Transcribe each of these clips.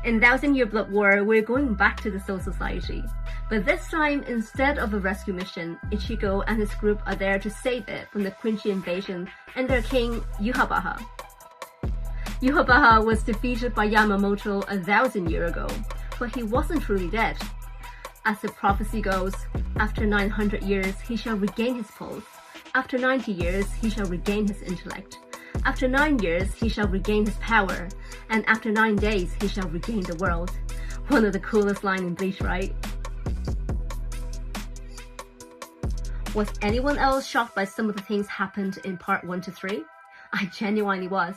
In Thousand Year Blood War, we're going back to the Soul Society. But this time, instead of a rescue mission, Ichigo and his group are there to save it from the Quincy invasion and their king, Yhwach. Yhwach was defeated by Yamamoto 1,000 years ago, but he wasn't truly dead. As the prophecy goes, after 900 years he shall regain his pulse, after 90 years he shall regain his intellect, after 9 years he shall regain his power, and after 9 days he shall regain the world. One of the coolest lines in Bleach, right? Was anyone else shocked by some of the things happened in part 1 to 3? I genuinely was.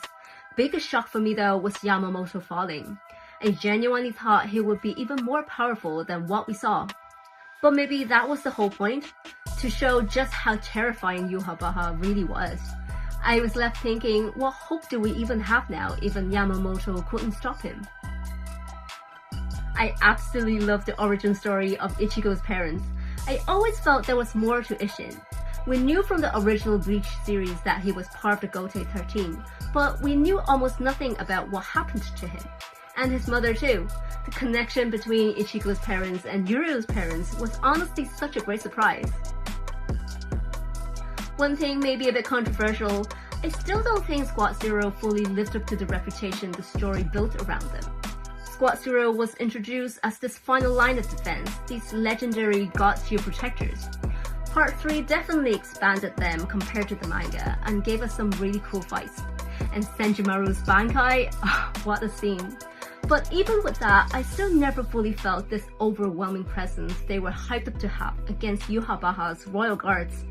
Biggest shock for me though was Yamamoto falling. I genuinely thought he would be even more powerful than what we saw. But maybe that was the whole point, to show just how terrifying Yhwach really was. I was left thinking, what hope do we even have now if Yamamoto couldn't stop him? I absolutely love the origin story of Ichigo's parents. I always felt there was more to Isshin. We knew from the original Bleach series that he was part of the Gotei 13, but we knew almost nothing about what happened to him. And his mother too. The connection between Ichigo's parents and Yurio's parents was honestly such a great surprise. One thing may be a bit controversial, I still don't think Squad Zero fully lived up to the reputation the story built around them. Squad Zero was introduced as this final line of defense, these legendary God-tier protectors. Part 3 definitely expanded them compared to the manga and gave us some really cool fights. And Senjimaru's Bankai, what a scene. But even with that, I still never fully felt this overwhelming presence they were hyped up to have against Yhwach's royal guards.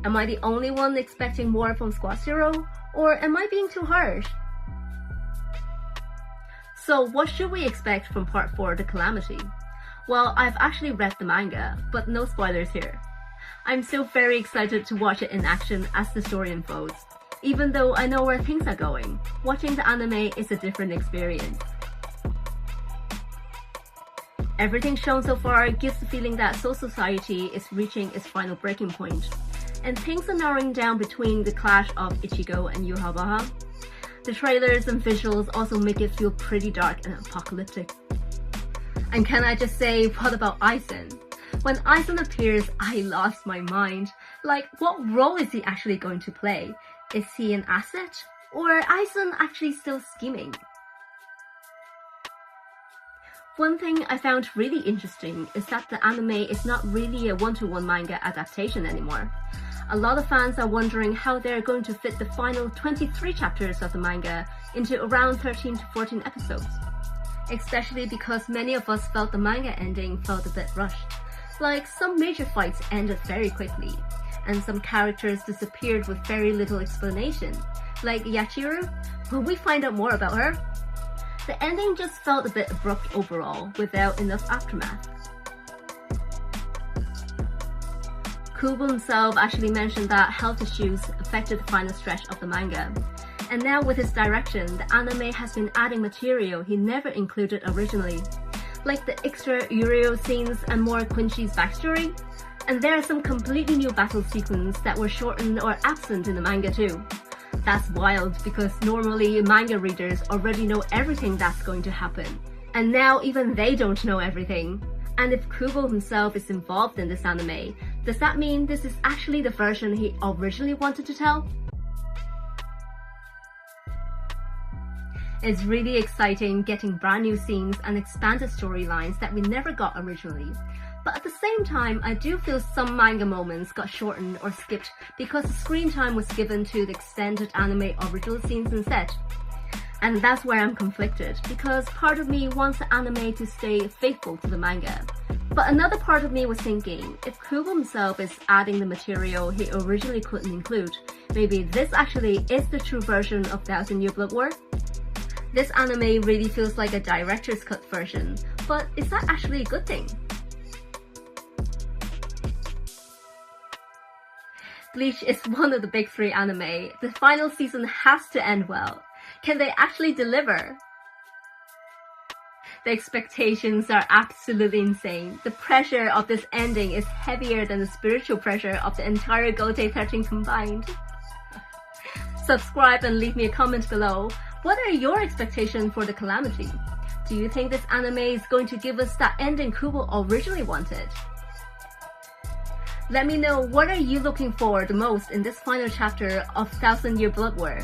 Am I the only one expecting more from Squad Zero, or am I being too harsh? So what should we expect from Part 4, The Calamity? Well, I've actually read the manga, but no spoilers here. I'm still very excited to watch it in action as the story unfolds. Even though I know where things are going, watching the anime is a different experience. Everything shown so far gives the feeling that Soul Society is reaching its final breaking point, and things are narrowing down between the clash of Ichigo and Yhwach. The trailers and visuals also make it feel pretty dark and apocalyptic. And can I just say, what about Aizen? When Aizen appears, I lost my mind. Like, what role is he actually going to play? Is he an asset? Or Aizen actually still scheming? One thing I found really interesting is that the anime is not really a one-to-one manga adaptation anymore. A lot of fans are wondering how they're going to fit the final 23 chapters of the manga into around 13 to 14 episodes. Especially because many of us felt the manga ending felt a bit rushed. Like, some major fights ended very quickly, and some characters disappeared with very little explanation. Like Yachiru, will we find out more about her? The ending just felt a bit abrupt overall, without enough aftermath. Kubo himself actually mentioned that health issues affected the final stretch of the manga. And now with his direction, the anime has been adding material he never included originally. Like the extra Yurio scenes and more Quincy's backstory. And there are some completely new battle sequences that were shortened or absent in the manga too. That's wild because normally manga readers already know everything that's going to happen. And now even they don't know everything. And if Kubo himself is involved in this anime, does that mean this is actually the version he originally wanted to tell? It's really exciting getting brand new scenes and expanded storylines that we never got originally. But at the same time, I do feel some manga moments got shortened or skipped because the screen time was given to the extended anime original scenes instead. And that's where I'm conflicted, because part of me wants the anime to stay faithful to the manga. But another part of me was thinking, if Kubo himself is adding the material he originally couldn't include, maybe this actually is the true version of Thousand Year Blood War? This anime really feels like a director's cut version, but is that actually a good thing? Bleach is one of the big three anime. The final season has to end well. Can they actually deliver? The expectations are absolutely insane. The pressure of this ending is heavier than the spiritual pressure of the entire Gotei 13 combined. Subscribe and leave me a comment below. What are your expectations for the Calamity? Do you think this anime is going to give us that ending Kubo originally wanted? Let me know what are you looking for the most in this final chapter of 1000 Year Blood War.